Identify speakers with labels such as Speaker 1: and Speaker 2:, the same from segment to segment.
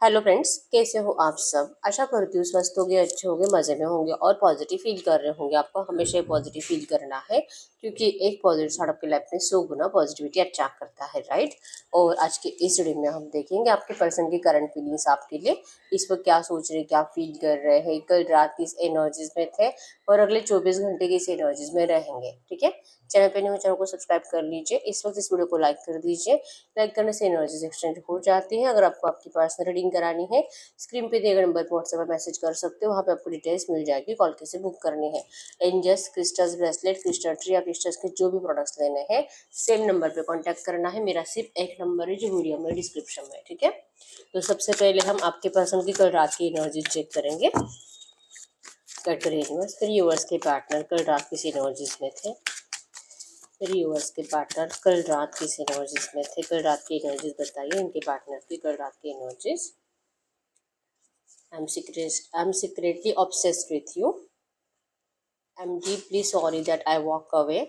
Speaker 1: Hello friends, कैसे हो आप सब। आशा करती हूँ स्वस्थ होंगे, अच्छे होंगे, मज़े में होंगे और पॉजिटिव फील कर रहे होंगे। आपको हमेशा पॉजिटिव फील करना है क्योंकि एक पॉजिटिव थॉट आपकी लाइफ में 100 गुना पॉजिटिविटी अट्रैक्ट करता है, राइट। और आज के इस वीडियो में हम देखेंगे आपके पर्सन की करंट फीलिंग्स आपके लिए। इस वक्त क्या सोच रहे, क्या फील कर रहे हैं, कल रात किस एनर्जीज में थे और अगले 24 घंटे किस एनर्जीज में रहेंगे। ठीक है, चैनल पे नहीं हो चैनल को सब्सक्राइब कर लीजिए। इस वक्त इस वीडियो को लाइक कर दीजिए। लाइक करने से एनर्जीज एक्सचेंज हो जाती है। अगर आपको आपकी पर्सनल रीडिंग करानी है, स्क्रीन पे दिए गए नंबर पर व्हाट्सएप पर मैसेज कर सकते हो। वहाँ पे आपको डिटेल्स मिल जाएगी, कॉल कैसे बुक करनी है। Angels, crystals, bracelet, crystal tree या क्रिस्टल्स के जो भी प्रोडक्ट्स लेने हैं सेम नंबर पे कांटेक्ट करना है। मेरा सिर्फ एक नंबर है जो वीडियो में डिस्क्रिप्शन में, ठीक है। तो सबसे पहले हम आपके पर्सन की कल रात की एनर्जी चेक करेंगे। कट यूनिवर्स, फिर यूवर्स के पार्टनर कल रात किसी एनर्जीज में थे। फिर यूवर्स के पार्टनर कल रात किस एनर्जीज में थे। कल रात की एनर्जीज बताइए इनके पार्टनर की कल रात की energies. I'm secretly obsessed with you. I'm deeply sorry that I walk away.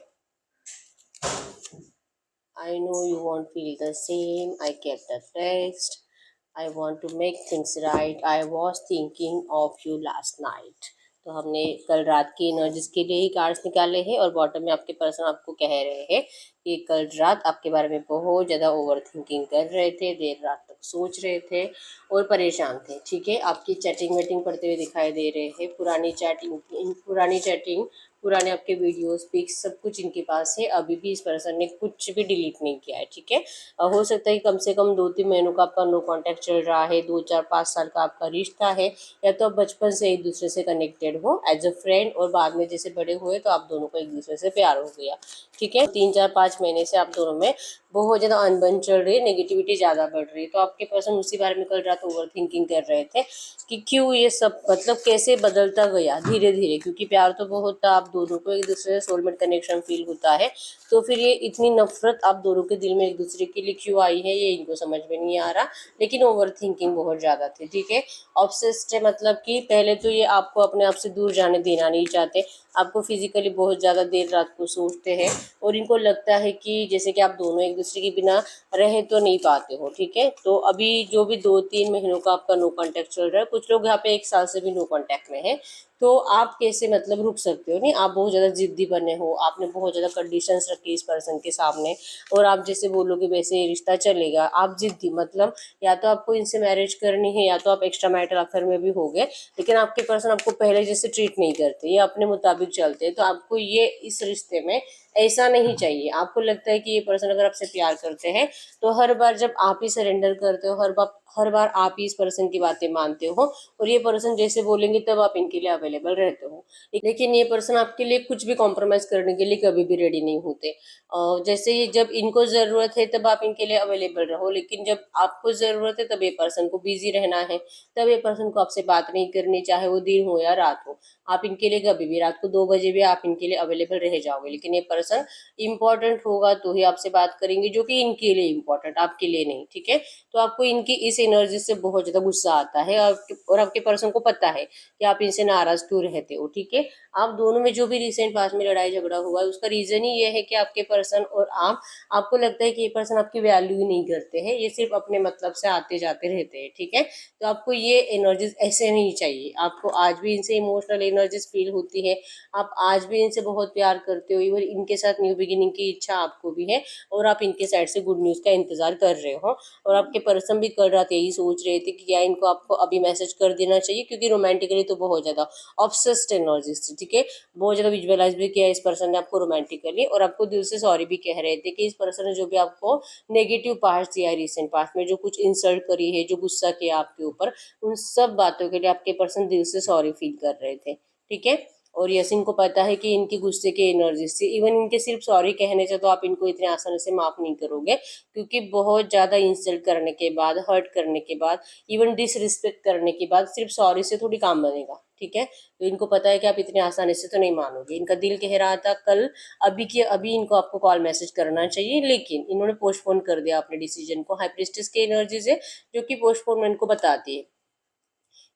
Speaker 1: I know you won't feel the same. I kept the text. I want to make things right. I was thinking of you last night. तो हमने कल रात की energies के लिए ही cards निकाले हैं और बॉटम में आपके पर्सन आपको कह रहे हैं कि कल रात आपके बारे में बहुत ज़्यादा ओवर थिंकिंग कर रहे थे, देर रात तक सोच रहे थे और परेशान थे। ठीक है, आपकी चैटिंग वेटिंग पढ़ते हुए दिखाई दे रहे हैं। पुरानी चैटिंग, पुराने आपके वीडियोस पिक्स सब कुछ इनके पास है। अभी भी इस पर्सन ने कुछ भी डिलीट नहीं किया है। ठीक है, हो सकता है कि कम से कम 2-3 महीनों का आपका नो कांटेक्ट चल रहा है, 2-4-5 साल का आपका रिश्ता है, या तो आप बचपन से एक दूसरे से कनेक्टेड हो एज अ फ्रेंड और बाद में जैसे बड़े हुए तो आप दोनों को एक दूसरे से प्यार हो गया। ठीक है, 3-4-5 महीने से आप दोनों में बहुत ज़्यादा अनबन चल रही है, नेगेटिविटी ज़्यादा बढ़ रही है। तो आपके पर्सन उसी बारे में कल रात ओवर थिंकिंग कर रहे थे कि क्यों ये सब, मतलब कैसे बदलता गया धीरे धीरे, क्योंकि प्यार तो बहुत था, आप दोनों को एक दूसरे से सोलमेट कनेक्शन फील होता है। तो फिर ये इतनी नफरत आप दोनों के दिल में एक दूसरे के लिए क्यों आई है ये इनको समझ में नहीं आ रहा, लेकिन ओवर थिंकिंग बहुत ज़्यादा थी। ठीक है, ऑब्सेस्ड है, मतलब कि पहले तो ये आपको अपने आप से दूर जाने देना नहीं चाहते, आपको फिजिकली बहुत ज़्यादा देर रात को सोचते हैं और इनको लगता है कि जैसे कि आप दोनों एक दूसरे के बिना रह तो नहीं पाते हो। ठीक है, तो अभी जो भी 2-3 महीनों का आपका नो कांटेक्ट चल रहा है, कुछ लोग यहाँ पे 1 साल से भी नो कांटेक्ट में है, तो आप कैसे मतलब रुक सकते हो। नहीं, आप बहुत ज़्यादा जिद्दी बने हो, आपने बहुत ज़्यादा कंडीशंस रखी इस पर्सन के सामने और आप जैसे बोलोगे वैसे ये रिश्ता चलेगा। आप जिद्दी, मतलब या तो आपको इनसे मैरिज करनी है या तो आप एक्स्ट्रा मैरिटल अफेयर में भी हो गए, लेकिन आपके पर्सन आपको पहले जैसे ट्रीट नहीं करते, ये अपने मुताबिक चलते हैं। तो आपको ये इस रिश्ते में ऐसा नहीं चाहिए। आपको लगता है कि ये पर्सन अगर आपसे प्यार करते हैं तो हर बार जब आप ही सरेंडर करते हो, हर बार आप ही इस पर्सन की बातें मानते हो और ये पर्सन जैसे बोलेंगे तब आप इनके लिए अवेलेबल रहते हो। लेकिन ये पर्सन आपके लिए कुछ भी कॉम्प्रोमाइज करने के लिए कभी भी रेडी नहीं होते। जैसे ये जब इनको ज़रूरत है तब आप इनके लिए अवेलेबल रहो, लेकिन जब आपको ज़रूरत है तब ये पर्सन को बिजी रहना है, तब ये पर्सन को आपसे बात नहीं करनी, चाहे वो दिन हो या रात हो। आप इनके लिए कभी भी रात को 2 बजे भी आप इनके लिए अवेलेबल रह जाओगे, लेकिन ये पर्सन इंपॉर्टेंट होगा तो ही आपसे बात करेंगे, जो कि इनके लिए इंपॉर्टेंट, आपके लिए नहीं। ठीक है, तो आपको इनकी इस एनर्जी से बहुत ज़्यादा गुस्सा आता है और आपके पर्सन को पता है कि आप इनसे नाराज़ क्यों रहते हो। ठीक है, आप दोनों में जो भी रिसेंट पास्ट में लड़ाई झगड़ा हुआ है उसका रीज़न ही ये है कि आपके पर्सन और आपको लगता है कि ये पर्सन आपकी वैल्यू ही नहीं करते हैं, ये सिर्फ अपने मतलब से आते जाते रहते हैं। ठीक है, तो आपको ये एनर्जीज ऐसे नहीं चाहिए। आपको आज भी इनसे इमोशनल एनर्जीज फील होती है, आप आज भी इनसे बहुत प्यार करते हो, इवन इनके साथ न्यू बिगिनिंग की इच्छा आपको भी है और आप इनके साइड से गुड न्यूज़ का इंतजार कर रहे हो। और आपके पर्सन भी कल रात यही सोच रहे थे कि क्या इनको आपको अभी मैसेज कर देना चाहिए, क्योंकि रोमांटिकली तो बहुत ज़्यादा ऑब्सेस्ड एनर्जीज थी। ठीक है, बहुत ज़्यादा विजुअलाइज भी किया इस पर्सन ने आपको रोमांटिकली, और आपको दिल से सॉरी भी कह रहे थे कि इस पर्सन ने जो भी आपको नेगेटिव पार्ट दिया है, रिसेंट पास्ट में जो कुछ इंसल्ट करी है, जो गुस्सा किया आपके ऊपर, उन सब बातों के लिए आपके पर्सन दिल से सॉरी फील कर रहे थे। ठीक है, और यस, इनको पता है कि इनकी गुस्से की एनर्जी से, इवन इनके सिर्फ सॉरी कहने से तो आप इनको इतने आसानी से माफ़ नहीं करोगे, क्योंकि बहुत ज़्यादा इंसल्ट करने के बाद, हर्ट करने के बाद, इवन डिसरिस्पेक्ट करने के बाद सिर्फ सॉरी से थोड़ी काम बनेगा। ठीक है, तो इनको पता है कि आप इतने आसानी से तो नहीं मानोगे। इनका दिल कह रहा था कल अभी के अभी इनको आपको कॉल मैसेज करना चाहिए, लेकिन इन्होंने पोस्टपोन कर दिया अपने डिसीजन को। हाई प्रिस्टेस की एनर्जी से जो कि पोस्टपोनमेंट को बताती है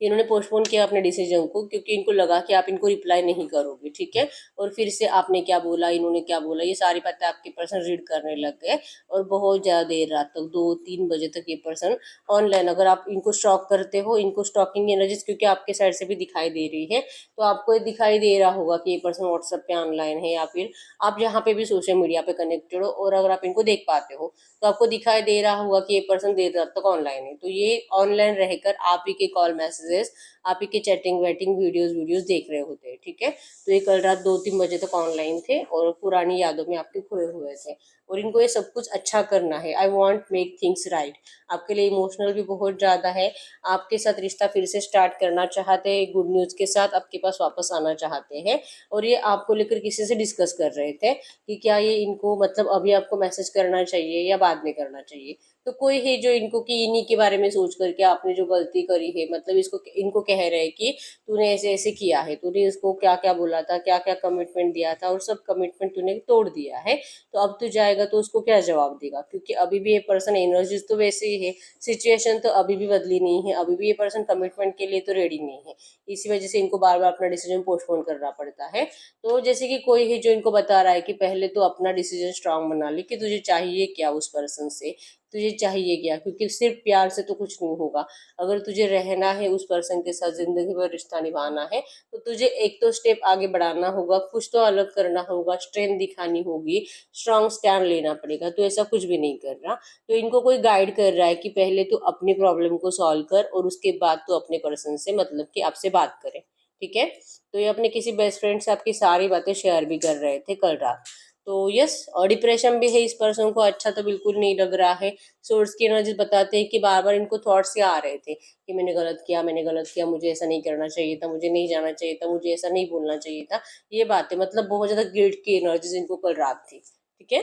Speaker 1: इन्होंने पोस्टपोन किया अपने डिसीजन को क्योंकि इनको लगा कि आप इनको रिप्लाई नहीं करोगे, ठीक है। और फिर से आपने क्या बोला, इन्होंने क्या बोला, ये सारी बातें आपके पर्सन रीड करने लग गए और बहुत ज़्यादा देर रात तक 2-3 बजे तक ये पर्सन ऑनलाइन। अगर आप इनको स्टॉक करते हो, इनको स्टॉकिंग एनर्जीज क्योंकि आपके साइड से भी दिखाई दे रही है, तो आपको ये दिखाई दे रहा होगा कि ये पर्सन व्हाट्सएप पे ऑनलाइन है या फिर आप जहाँ पे भी सोशल मीडिया पे कनेक्टेड हो, और अगर आप इनको देख पाते हो तो आपको दिखाई दे रहा होगा कि ये पर्सन देर रात तक ऑनलाइन है। तो ये ऑनलाइन रहकर आप ही के कॉल मैसेजेस, आप ही के चैटिंग वेटिंग वीडियोस देख रहे होते हैं, ठीक है। तो ये कल रात 2-3 बजे तक ऑनलाइन थे और पुरानी यादों में आपके खोए हुए थे, और इनको ये सब कुछ अच्छा करना है। I want make things right. आपके लिए इमोशनल भी बहुत ज़्यादा है, आपके साथ रिश्ता फिर से स्टार्ट करना चाहते हैं, गुड न्यूज़ के साथ आपके पास वापस आना चाहते हैं। और ये आपको लेकर किसी से डिस्कस कर रहे थे कि क्या ये इनको मतलब अभी आपको मैसेज करना चाहिए या बाद में करना चाहिए। तो कोई है जो इनको कि इन्हीं के बारे में सोच करके आपने जो गलती करी है, मतलब इसको इनको कह रहे हैं कि तूने ऐसे ऐसे किया है, तूने इसको क्या क्या बोला था, क्या क्या कमिटमेंट दिया था, और सब कमिटमेंट तूने तोड़ दिया है। तो अब तू जाएगा तो उसको क्या जवाब देगा, क्योंकि अभी भी ये पर्सन एनर्जीज तो वैसे ही है, सिचुएशन तो अभी भी बदली नहीं है, अभी भी ये पर्सन कमिटमेंट के लिए तो रेडी नहीं है। इसी वजह से इनको बार बार अपना डिसीजन पोस्टपोन करना पड़ता है। तो जैसे कि कोई है जो इनको बता रहा है कि पहले तो अपना डिसीजन स्ट्रांग बना ले कि तुझे चाहिए क्या उस पर्सन से, तुझे चाहिए क्या, क्योंकि सिर्फ प्यार से तो कुछ नहीं होगा। अगर तुझे रहना है उस पर्सन के साथ, जिंदगी भर रिश्ता निभाना है, तो तुझे एक तो स्टेप आगे बढ़ाना होगा, कुछ तो अलग करना होगा, स्ट्रेंथ दिखानी होगी, स्ट्रांग स्टैंड लेना पड़ेगा। तो ऐसा कुछ भी नहीं कर रहा। तो इनको कोई गाइड कर रहा है कि पहले तो अपनी प्रॉब्लम को सॉल्व कर और उसके बाद तो अपने पर्सन से मतलब कि आपसे बात करें, ठीक है। तो ये अपने किसी बेस्ट फ्रेंड से आपकी सारी बातें शेयर भी कर रहे थे कल रात। तो यस, और डिप्रेशन भी है इस पर्सन को, अच्छा तो बिल्कुल नहीं लग रहा है। सोर्स की एनर्जी बताते हैं कि बार बार इनको थॉट्स ये आ रहे थे कि मैंने गलत किया, मैंने गलत किया, मुझे ऐसा नहीं करना चाहिए था, मुझे नहीं जाना चाहिए था, मुझे ऐसा नहीं बोलना चाहिए था। ये बातें मतलब बहुत ज्यादा गिल्ट की एनर्जीज इनको कल रात थी, ठीक है।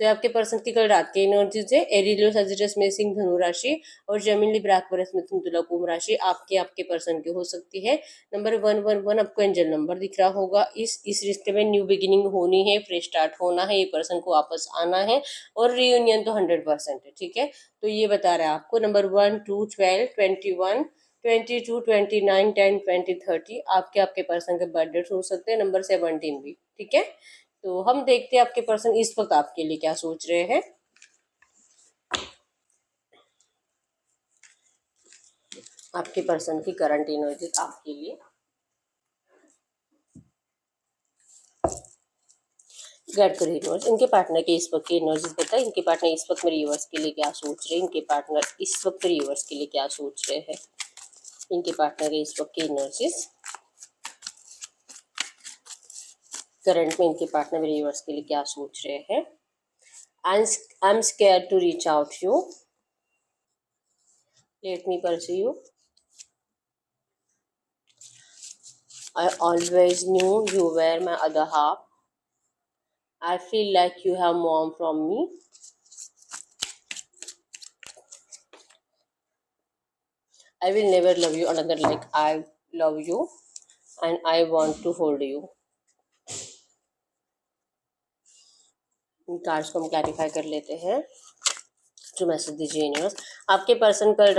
Speaker 1: तो ये आपके पर्सन की कल रात की एनर्जीज है। एरिलियो सजिटस में सिंह धनु राशि और जेमिनी लिब्रा एक्वेरियस मिथुन तुला कुंभ राशि आपके पर्सन की हो सकती है। नंबर 111 आपको एंजल नंबर दिख रहा होगा। इस रिश्ते में न्यू बिगिनिंग होनी है, फ्रेश स्टार्ट होना है, ये पर्सन को वापस आना है, और रियूनियन तो 100% है, ठीक है। तो ये बता रहा है आपको नंबर 1, 2, 12, 21, 22, 29, 10, 20, 30 आपके पर्सन के बर्थडे हो सकते हैं। नंबर 17 भी, ठीक है। तो हम देखते हैं आपके पर्सन इस वक्त आपके लिए क्या सोच रहे हैं। आपके पर्सन की करंट एनर्जी आपके लिए गाइड कर यूनिवर्स। इनके पार्टनर के इस वक्त की एनर्जीज बताए। इनके पार्टनर इस वक्त मेरे यूनिवर्स के लिए क्या सोच रहे हैं। इनके पार्टनर इस वक्त मेरे यूनिवर्स के लिए क्या सोच रहे हैं। इनके पार्टनर के इस वक्त की एनर्जीज करंट में इनके पार्टनर मेरे यूनिवर्स के लिए क्या सोच रहे हैं। I am scared to reach out you, let me pursue you. I always knew you were my other half. I feel like you have more from me. I will never love you another like I love you, and I want to hold you. In cards को हम clarify कर लेते हैं। जो message दीजिए universe. आपके person कल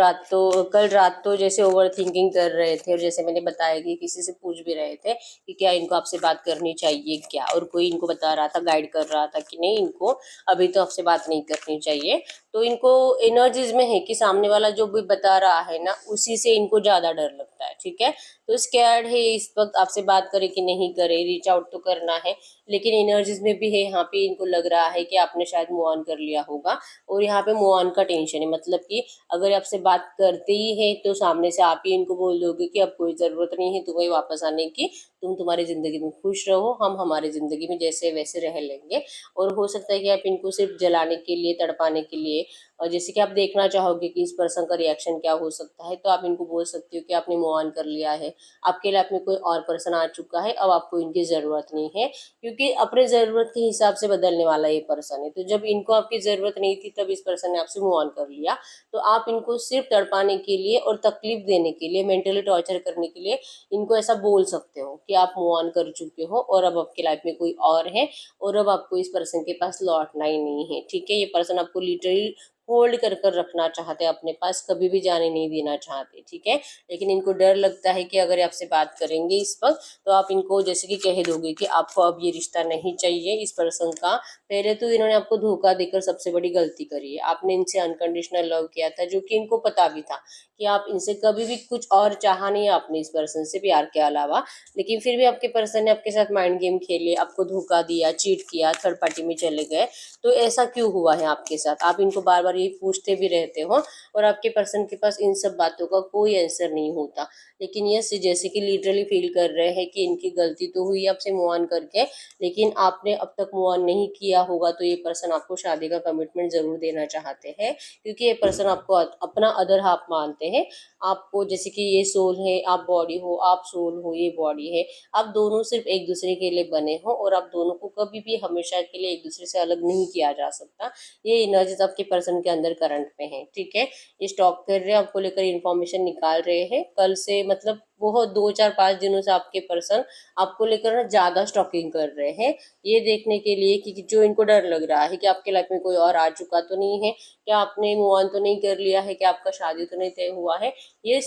Speaker 1: रात तो जैसे ओवर थिंकिंग कर रहे थे, और जैसे मैंने बताया कि किसी से पूछ भी रहे थे कि क्या इनको आपसे बात करनी चाहिए क्या, और कोई इनको बता रहा था, गाइड कर रहा था कि नहीं इनको अभी तो आपसे बात नहीं करनी चाहिए। तो इनको एनर्जीज में है कि सामने वाला जो भी बता रहा है ना, उसी से इनको ज़्यादा डर लगता है, ठीक है। तो स्कैर्ड है इस वक्त आपसे बात करे कि नहीं करे, रीच आउट तो करना है, लेकिन एनर्जीज में भी है यहाँ पे इनको लग रहा है कि आपने शायद मूव ऑन कर लिया होगा, और यहाँ पे मूव ऑन का टेंशन है। मतलब कि अगर आपसे बात करते ही है तो सामने से आप ही इनको बोल दोगे कि अब कोई ज़रूरत नहीं है तुम्हें वापस आने की, तुम तुम्हारी ज़िंदगी में खुश रहो, हम हमारी ज़िंदगी में जैसे वैसे रह लेंगे। और हो सकता है कि आप इनको सिर्फ जलाने के लिए, तड़पाने के लिए, और जैसे कि आप देखना चाहोगे कि इस पर्सन का रिएक्शन क्या हो सकता है, तो आप इनको बोल सकते हो कि आपने मूव ऑन कर लिया है, आपके लाइफ में कोई और पर्सन आ चुका है, अब आपको इनकी ज़रूरत नहीं है, क्योंकि अपने ज़रूरत के हिसाब से बदलने वाला ये पर्सन है। तो जब इनको आपकी ज़रूरत नहीं थी तब इस पर्सन ने आपसे मूव ऑन कर लिया। तो आप इनको सिर्फ तड़पाने के लिए और तकलीफ देने के लिए, मेंटली टॉर्चर करने के लिए इनको ऐसा बोल सकते हो कि आप मूव ऑन कर चुके हो और अब आपकी लाइफ में कोई और है, और अब आपको इस पर्सन के पास लौटना ही नहीं है, ठीक है। ये पर्सन आपको लिटरली होल्ड कर कर रखना चाहते हैं अपने पास, कभी भी जाने नहीं देना चाहते, ठीक है। लेकिन इनको डर लगता है कि अगर आपसे बात करेंगे इस वक्त तो आप इनको जैसे कि कह दोगे कि आपको अब ये रिश्ता नहीं चाहिए इस पर्सन का। पहले तो इन्होंने आपको धोखा देकर सबसे बड़ी गलती करी है। आपने इनसे अनकंडीशनल लव किया था, जो कि इनको पता भी था कि आप इनसे कभी भी कुछ और चाहा नहीं आपने इस पर्सन से प्यार के अलावा। लेकिन फिर भी आपके पर्सन ने आपके साथ माइंड गेम खेले, आपको धोखा दिया, चीट किया, थर्ड पार्टी में चले गए। तो ऐसा क्यों हुआ है आपके साथ? आप इनको बार बार यही पूछते भी रहते हो और आपके पर्सन के पास इन सब बातों का कोई आंसर नहीं होता। लेकिन ये जैसे कि लिटरली फील कर रहे हैं कि इनकी गलती तो हुई आपसे मूव ऑन करके, लेकिन आपने अब तक मूव ऑन नहीं किया होगा, तो ये पर्सन आपको शादी का कमिटमेंट जरूर देना चाहते हैं, क्योंकि ये पर्सन आपको अपना अदर हाफ मानते हैं। आपको जैसे कि ये सोल है, आप बॉडी हो, आप सोल हो, ये बॉडी है। आप दोनों सिर्फ एक दूसरे के लिए बने हो और आप दोनों को कभी भी हमेशा के लिए एक दूसरे से अलग नहीं किया जा सकता। ये एनर्जीज आपके पर्सन के अंदर करंट में है, ठीक है। ये स्टॉक कर रहे हैं, आपको लेकर इन्फॉर्मेशन निकाल रहे हैं कल से, मतलब बहुत 2 4 5 दिनों से आपके पर्सन आपको लेकर ना ज्यादा स्टॉकिंग कर रहे हैं। ये देखने के लिए कि जो इनको डर लग रहा है कि आपके लाइफ में कोई और आ चुका तो नहीं है, क्या आपने मूव ऑन तो नहीं कर लिया है, कि आपका शादी तो नहीं तय हुआ है। ये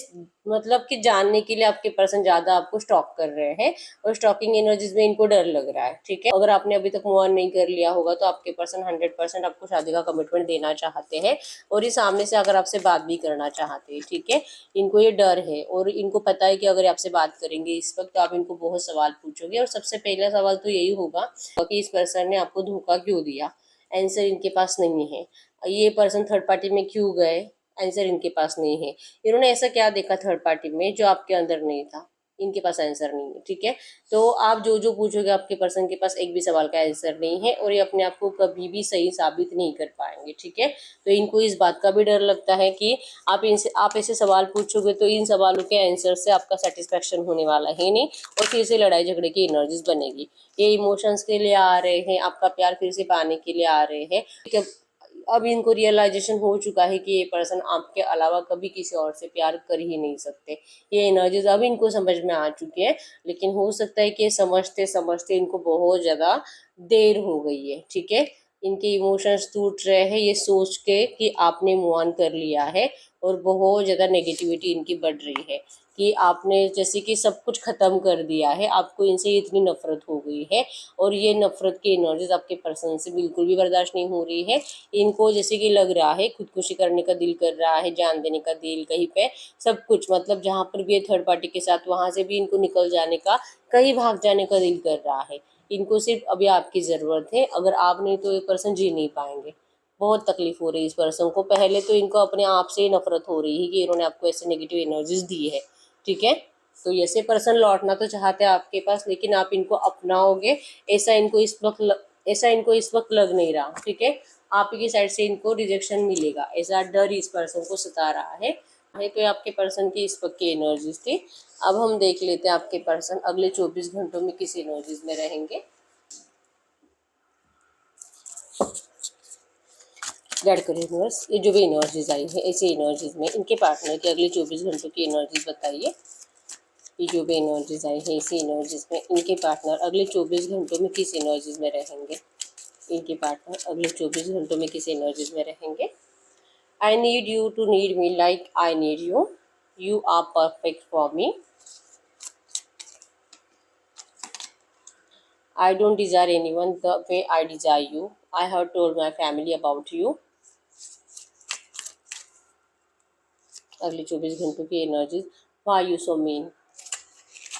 Speaker 1: मतलब कि जानने के लिए आपके पर्सन ज्यादा आपको स्टॉक कर रहे हैं और स्टॉकिंग एनर्जीज में इनको डर लग रहा है, ठीक है। अगर आपने अभी तक मूव ऑन नहीं कर लिया होगा तो आपके पर्सन 100% आपको शादी का कमिटमेंट देना चाहते हैं और ये सामने से अगर आपसे बात भी करना चाहते हैं, ठीक है। इनको ये डर है और इनको पता है कि अगर आपसे बात करेंगे इस वक्त तो आप इनको बहुत सवाल पूछोगे और सबसे पहला सवाल तो यही होगा कि इस पर्सन ने आपको धोखा क्यों दिया। आंसर इनके पास नहीं है। ये पर्सन थर्ड पार्टी में क्यों गए, आंसर इनके पास नहीं है। इन्होंने ऐसा क्या देखा थर्ड पार्टी में जो आपके अंदर नहीं था, इनके पास आंसर नहीं है, ठीक है। तो आप जो जो पूछोगे आपके पर्सन के पास एक भी सवाल का आंसर नहीं है और ये अपने आप को कभी भी सही साबित नहीं कर पाएंगे, ठीक है। तो इनको इस बात का भी डर लगता है कि आप ऐसे सवाल पूछोगे तो इन सवालों के आंसर से आपका सेटिस्फेक्शन होने वाला है नहीं और फिर से लड़ाई झगड़े की एनर्जीज बनेगी। ये इमोशंस के लिए आ रहे हैं, आपका प्यार फिर से पाने के लिए आ रहे हैं। अब इनको रियलाइजेशन हो चुका है कि ये पर्सन आपके अलावा कभी किसी और से प्यार कर ही नहीं सकते। ये एनर्जीज अब इनको समझ में आ चुकी है, लेकिन हो सकता है कि समझते समझते इनको बहुत ज़्यादा देर हो गई है, ठीक है। इनके इमोशंस टूट रहे हैं ये सोच के कि आपने मूव ऑन कर लिया है और बहुत ज़्यादा नेगेटिविटी इनकी बढ़ रही है कि आपने जैसे कि सब कुछ ख़त्म कर दिया है, आपको इनसे इतनी नफरत हो गई है और ये नफरत की एनर्जीज आपके पर्सन से बिल्कुल भी बर्दाश्त नहीं हो रही है। इनको जैसे कि लग रहा है खुदकुशी करने का दिल कर रहा है, जान देने का दिल कहीं पे, सब कुछ मतलब जहाँ पर भी ये थर्ड पार्टी के साथ वहाँ से भी इनको निकल जाने का, कहीं भाग जाने का दिल कर रहा है। इनको सिर्फ अभी आपकी ज़रूरत है, अगर आप नहीं तो ये पर्सन जी नहीं पाएंगे। बहुत तकलीफ हो रही है इस पर्सन को। पहले तो इनको अपने आप से ही नफरत हो रही है कि इन्होंने आपको ऐसे नेगेटिव एनर्जीज दी है, ठीक है। तो ऐसे पर्सन लौटना तो चाहते हैं आपके पास, लेकिन आप इनको अपनाओगे ऐसा इनको इस वक्त लग नहीं रहा, ठीक है। आप ही की साइड से इनको रिजेक्शन मिलेगा, ऐसा डर इस पर्सन को सता रहा है। तो ये आपके पर्सन की इस वक्त की एनर्जीज थी। अब हम देख लेते हैं आपके पर्सन अगले 24 घंटों में किस एनर्जीज में रहेंगे। गाइड करो यूनिवर्स, ये जो भी एनर्जीज आई है ऐसी एनर्जीज में इनके पार्टनर के अगले 24 घंटों की एनर्जीज बताइए। ये जो भी एनर्जीज आई है इसी एनर्जीज में इनके पार्टनर अगले 24 घंटों में किस एनर्जीज में रहेंगे। इनके पार्टनर अगले 24 घंटों में किस एनर्जीज में रहेंगे। I need you to need me like I need you, you are perfect for me, I don't desire anyone the way I desire you. I have told my family about you. अगले 24 घंटों की energies. Why you so mean?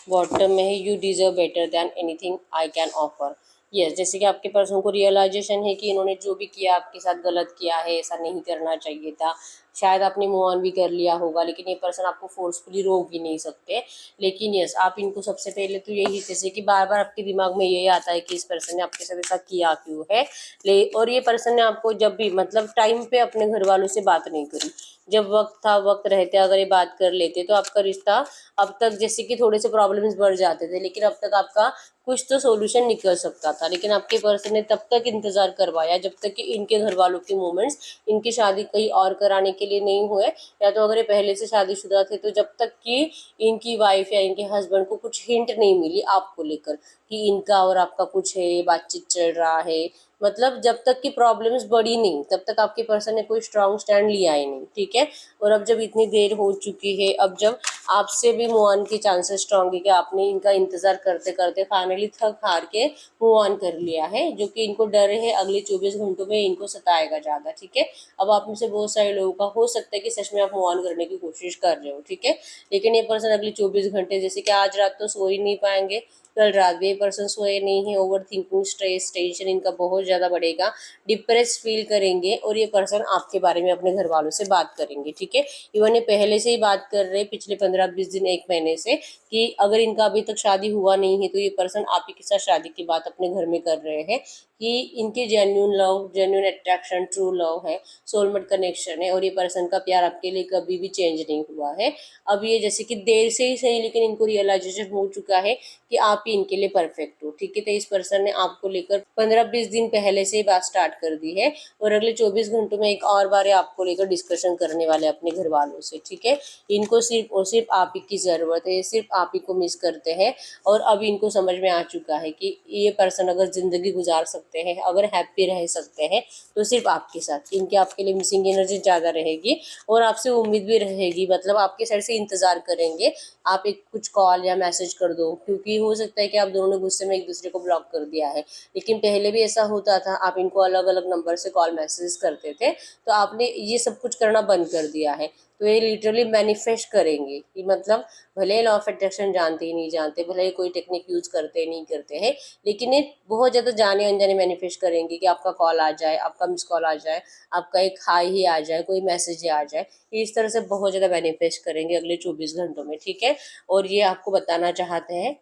Speaker 1: Bottom में है you deserve better than anything I can offer. Yes, जैसे कि आपके person को realisation है कि इन्होंने जो भी किया आपके साथ गलत किया है, ऐसा नहीं करना चाहिए था। शायद आपने मूव ऑन भी कर लिया होगा, लेकिन ये पर्सन आपको फोर्सफुली रोक भी नहीं सकते। लेकिन यस, आप इनको सबसे पहले तो यही, जैसे कि बार बार आपके दिमाग में यही आता है कि इस पर्सन ने आपके साथ ऐसा किया क्यों है। और ये पर्सन ने आपको जब भी मतलब टाइम पे अपने घर वालों से बात नहीं करी। जब वक्त था, वक्त रहते अगर ये बात कर लेते तो आपका रिश्ता अब तक, जैसे कि थोड़े से प्रॉब्लम्स बढ़ जाते थे, लेकिन अब तक आपका कुछ तो सॉल्यूशन निकल सकता था। लेकिन आपके पर्सन ने तब तक इंतजार करवाया जब तक कि इनके घर वालों के मूवमेंट्स इनकी शादी कहीं और कराने के लिए नहीं हुए, या तो अगर ये पहले से शादीशुदा थे तो जब तक कि इनकी वाइफ या इनके हस्बैंड को कुछ हिंट नहीं मिली आपको लेकर, कि इनका और आपका कुछ है, बातचीत चल रहा है, मतलब जब तक की प्रॉब्लम्स बढ़ी नहीं तब तक आपके पर्सन ने कोई स्ट्रांग स्टैंड लिया ही नहीं, ठीक है। और अब जब इतनी देर हो चुकी है, अब जब आपसे भी मूव ऑन की चांसेस स्ट्रांग है कि आपने इनका इंतजार करते करते फाइनली थक हार के मूव ऑन कर लिया है, जो कि इनको डर है अगले 24 घंटों में इनको सताएगा ज़्यादा, ठीक है। अब आप में से बहुत सारे लोगों का हो सकता है कि सच में आप मूव ऑन करने की कोशिश कर रहे हो, ठीक है, लेकिन ये पर्सन अगले 24 घंटे, जैसे कि आज रात तो सो ही नहीं पाएंगे, कल रात भी ये पर्सन सोए नहीं है, ओवर थिंकिंग, स्ट्रेस, टेंशन इनका बहुत ज़्यादा बढ़ेगा, डिप्रेस फील करेंगे, और ये पर्सन आपके बारे में अपने घर वालों से बात करेंगे, ठीक है। इवन ये पहले से ही बात कर रहे हैं पिछले 15-20 दिन, 1 महीने से, कि अगर इनका अभी तक शादी हुआ नहीं है तो ये पर्सन आप ही के साथ शादी की बात अपने घर में कर रहे हैं, कि इनके genuine love, genuine attraction, true love है, सोलमेट कनेक्शन है, और ये पर्सन का प्यार आपके लिए कभी भी चेंज नहीं हुआ है। अब ये जैसे कि देर से ही सही, लेकिन इनको रियलाइजेशन हो चुका है कि आप ही इनके लिए परफेक्ट हो, ठीक है। तो इस पर्सन ने आपको लेकर 15-20 दिन पहले से ही बात स्टार्ट कर दी है, और अगले 24 घंटों में एक और बार आपको लेकर डिस्कशन करने वाले अपने घर वालों से, ठीक है। इनको सिर्फ और सिर्फ आप ही की ज़रूरत है, सिर्फ आप ही को मिस करते हैं, और अब इनको समझ में आ चुका है कि ये पर्सन अगर ज़िंदगी गुजार सकते हैं, अगर हैप्पी रह सकते हैं, तो सिर्फ आपके साथ। इनके आपके लिए मिसिंग एनर्जी ज़्यादा रहेगी, और आपसे उम्मीद भी रहेगी, मतलब आपके साइड से इंतज़ार करेंगे आप एक कुछ कॉल या मैसेज कर दो, क्योंकि हो सकता है कि आप दोनों ने गुस्से में एक दूसरे को ब्लॉक कर दिया है, लेकिन पहले भी ऐसा होता था, आप इनको अलग अलग नंबर से कॉल मैसेज करते थे, तो आपने ये सब कुछ करना बंद कर दिया है। तो ये लिटरली मैनिफेस्ट करेंगे कि मतलब भले लॉ ऑफ अट्रैक्शन जानते ही नहीं जानते, भले ही कोई टेक्निक यूज करते नहीं करते हैं, लेकिन ये बहुत ज़्यादा जाने अनजाने मैनिफेस्ट करेंगे कि आपका कॉल आ जाए, आपका मिस कॉल आ जाए, आपका एक हाई ही आ जाए, कोई मैसेज ही आ जाए। इस तरह से बहुत ज़्यादा मैनिफेस्ट करेंगे अगले 24 घंटों में, ठीक है। और ये आपको बताना चाहते हैं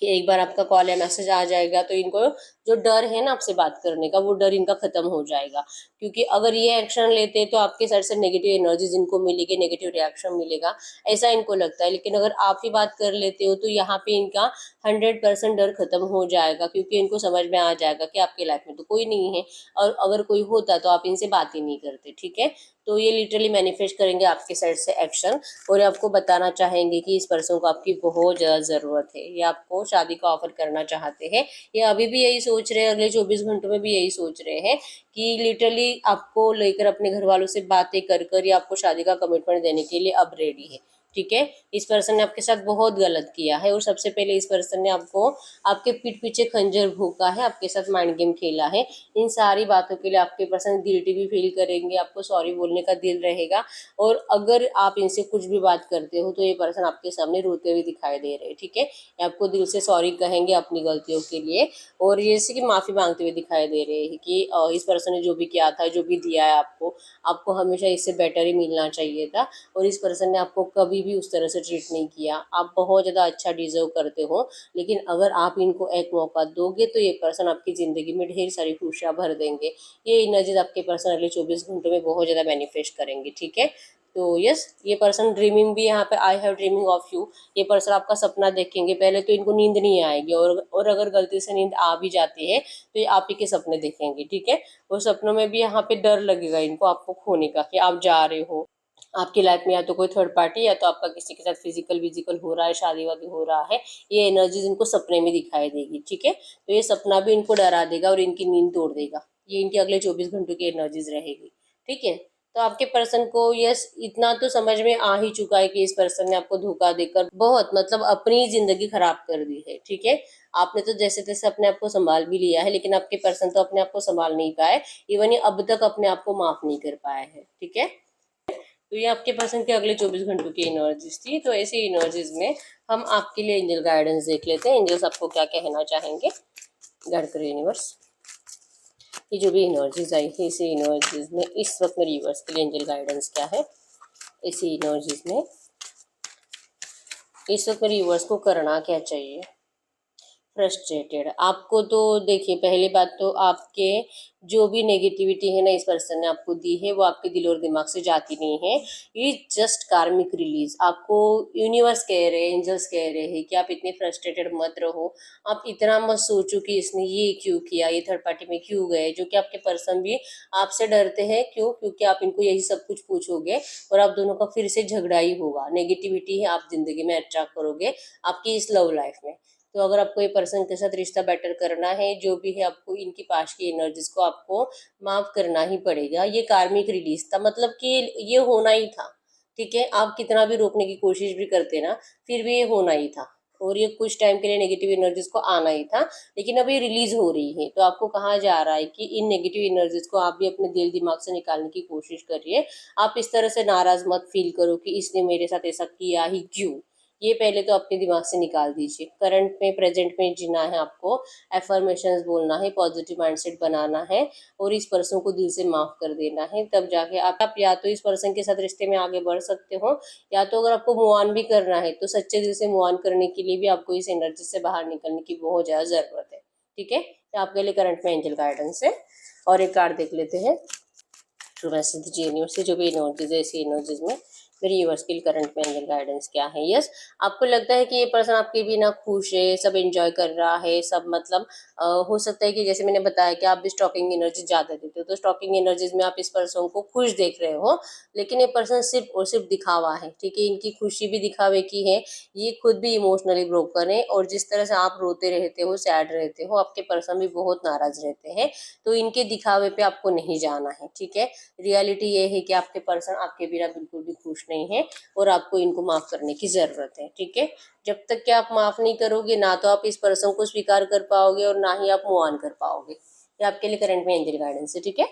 Speaker 1: कि एक बार आपका कॉल या मैसेज आ जाएगा तो इनको जो डर है ना आपसे बात करने का, वो डर इनका खत्म हो जाएगा, क्योंकि अगर ये एक्शन लेते तो आपके साइड से नेगेटिव एनर्जीज इनको मिलेगी, नेगेटिव रिएक्शन मिलेगा, ऐसा इनको लगता है। लेकिन अगर आप ही बात कर लेते हो तो यहाँ पे इनका 100% डर खत्म हो जाएगा, क्योंकि इनको समझ में आ जाएगा कि आपकी लाइफ में तो कोई नहीं है, और अगर कोई होता तो आप इनसे बात ही नहीं करते, ठीक है। तो ये लिटरली मैनिफेस्ट करेंगे आपके साइड से एक्शन, और ये आपको बताना चाहेंगे कि इस पर्सन को आपकी बहुत ज़्यादा ज़रूरत है, ये आपको शादी का ऑफर करना चाहते हैं। ये अभी भी यही सोच रहे हैं, अगले 24 घंटों में भी यही सोच रहे हैं कि लिटरली आपको लेकर अपने घर वालों से बातें कर कर ये आपको शादी का कमिटमेंट देने के लिए अब रेडी है, ठीक है। इस पर्सन ने आपके साथ बहुत गलत किया है, और सबसे पहले इस पर्सन ने आपको आपके पीठ पीछे खंजर भोंका है, आपके साथ माइंड गेम खेला है। इन सारी बातों के लिए आपके पर्सन गिल्टी भी फील करेंगे, आपको सॉरी बोलने का दिल रहेगा, और अगर आप इनसे कुछ भी बात करते हो तो ये पर्सन आपके सामने रोते हुए दिखाई दे रहे हैं, ठीक है। ये आपको दिल से सॉरी कहेंगे अपनी गलतियों के लिए, और ये जैसे कि माफ़ी मांगते हुए दिखाई दे रहे हैं कि इस पर्सन ने जो भी किया था, जो भी दिया है आपको, आपको हमेशा इससे बेटर ही मिलना चाहिए था, और इस पर्सन ने आपको कभी भी उस तरह से ट्रीट नहीं किया। आप बहुत ज़्यादा अच्छा डिजर्व करते हो, लेकिन अगर आप इनको एक मौका दोगे तो ये पर्सन आपकी ज़िंदगी में ढेर सारी खुशियाँ भर देंगे। ये एनर्जीज आपके पर्सन अगले 24 घंटों में बहुत ज़्यादा मैनिफेस्ट करेंगे, ठीक है। तो यस, ये पर्सन ड्रीमिंग भी यहाँ पे, I have dreaming of you, ये पर्सन आपका सपना देखेंगे। पहले तो इनको नींद नहीं आएगी, और अगर गलती से नींद आ भी जाती है तो ये आप ही के सपने देखेंगे, ठीक है। और सपनों में भी यहाँ पे डर लगेगा इनको आपको खोने का, कि आप जा रहे हो, आपकी लाइफ में या तो कोई थर्ड पार्टी, या तो आपका किसी के साथ फिजिकल विजिकल हो रहा है, शादी वादी हो रहा है, ये एनर्जीज इनको सपने में दिखाई देगी, ठीक है। तो ये सपना भी इनको डरा देगा और इनकी नींद तोड़ देगा, ये इनके अगले 24 घंटों की एनर्जीज रहेगी, ठीक है। तो आपके पर्सन को यस इतना तो समझ में आ ही चुका है कि इस पर्सन ने आपको धोखा देकर बहुत मतलब अपनी जिंदगी खराब कर दी है, ठीक है। आपने तो जैसे तैसे अपने आप को संभाल भी लिया है, लेकिन आपके पर्सन तो अपने आप को संभाल नहीं पाए, इवन ये अब तक अपने आप को माफ नहीं कर पाए हैं, ठीक है। तो ये आपके पर्सन के अगले 24 घंटों की एनर्जीज थी। तो ऐसी एनर्जीज में हम आपके लिए एंजल गाइडेंस देख लेते हैं, एंजल्स आपको क्या कहना चाहेंगे। गाइड करिए यूनिवर्स, ये जो भी एनर्जीज आई है इसी एनर्जीज में इस वक्त मेरे यूनिवर्स के लिए एंजल गाइडेंस क्या है। इसी एनर्जीज में इस वक्त मेरे यूनिवर्स को करना क्या चाहिए। फ्रस्ट्रेटेड, आपको तो देखिए, पहली बात तो आपके जो भी नेगेटिविटी है ना इस पर्सन ने आपको दी है, वो आपके दिल और दिमाग से जाती नहीं है। ये जस्ट कार्मिक रिलीज, आपको यूनिवर्स कह रहे हैं, एंजल्स कह रहे हैं कि आप इतने फ्रस्ट्रेटेड मत रहो, आप इतना मत सोचो कि इसने ये क्यों किया, ये थर्ड पार्टी में क्यों गए, जो कि आपके पर्सन भी आपसे डरते हैं। क्यों? क्योंकि आप इनको यही सब कुछ पूछोगे और आप दोनों का फिर से झगड़ा ही होगा, नेगेटिविटी है आप जिंदगी में अट्रैक्ट करोगे आपकी इस लव लाइफ में। तो अगर आपको ये पर्सन के साथ रिश्ता बेटर करना है, जो भी है आपको इनकी पास की एनर्जीज को आपको माफ करना ही पड़ेगा। ये कार्मिक रिलीज था, मतलब कि ये होना ही था। ठीक है, आप कितना भी रोकने की कोशिश भी करते ना, फिर भी ये होना ही था। और ये कुछ टाइम के लिए नेगेटिव एनर्जीज को आना ही था, लेकिन अब ये रिलीज हो रही है। तो आपको कहा जा रहा है कि इन नेगेटिव एनर्जीज को आप भी अपने दिल दिमाग से निकालने की कोशिश करिए। आप इस तरह से नाराज मत फील करो कि इसने मेरे साथ ऐसा किया ही क्यों। ये पहले तो अपने दिमाग से निकाल दीजिए। करंट में, प्रेजेंट में जीना है आपको, एफर्मेशंस बोलना है, पॉजिटिव माइंडसेट बनाना है और इस पर्सन को दिल से माफ कर देना है। तब जाके आप या तो इस पर्सन के साथ रिश्ते में आगे बढ़ सकते हो, या तो अगर आपको मूव ऑन भी करना है तो सच्चे दिल से मूव ऑन करने के लिए भी आपको इस एनर्जी से बाहर निकलने की बहुत ज़्यादा ज़रूरत है। ठीक है, तो आपके लिए करंट में एंजल गाइडेंस है। और एक कार्ड देख लेते हैं। ट्रू मैसेज दीजिए यूनिवर्स से, जो भी एनर्जीज है इसी एनर्जीज में मेरी यूनिवर्स के करंट में एंजल गाइडेंस क्या है। यस, आपको लगता है कि ये पर्सन आपके बिना खुश है, सब एंजॉय कर रहा है, सब मतलब हो सकता है कि जैसे मैंने बताया कि आप भी स्टॉकिंग एनर्जी ज़्यादा देते हो, तो स्टॉकिंग एनर्जीज में आप इस पर्सन को खुश देख रहे हो, लेकिन ये पर्सन सिर्फ और सिर्फ दिखावा है। ठीक है, इनकी खुशी भी दिखावे की है, ये खुद भी इमोशनली ब्रोकन है, और जिस तरह से आप रोते रहते हो, सैड रहते हो, आपके पर्सन भी बहुत नाराज रहते हैं। तो इनके दिखावे पे आपको नहीं जाना है। ठीक है, रियलिटी ये है कि आपके पर्सन आपके बिना बिल्कुल भी खुश नहीं है और आपको इनको माफ करने की जरूरत है। ठीक है, जब तक कि आप माफ नहीं करोगे, ना तो आप इस पर्सन को स्वीकार कर पाओगे और ना ही आप मूव ऑन कर पाओगे। ये आपके लिए करंट में एंजल गाइडेंस है। ठीक है,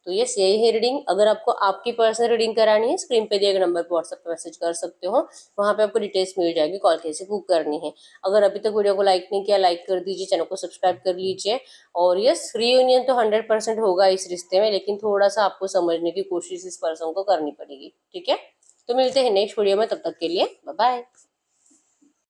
Speaker 1: तो यस, यही है रीडिंग। अगर आपको आपकी पर्सनल रीडिंग करानी है, स्क्रीन पे दिए गए नंबर पर व्हाट्सएप पर मैसेज कर सकते हो, वहाँ पे आपको डिटेल्स मिल जाएगी, कॉल कैसे बुक करनी है। अगर अभी तक वीडियो को लाइक नहीं किया, लाइक कर दीजिए, चैनल को सब्सक्राइब कर लीजिए। और यस, रीयूनियन तो 100% होगा इस रिश्ते में, लेकिन थोड़ा सा आपको समझने की कोशिश इस पर्सन को करनी पड़ेगी। ठीक है, तो मिलते हैं नेक्स्ट वीडियो में, तब तक के लिए बाय बाय।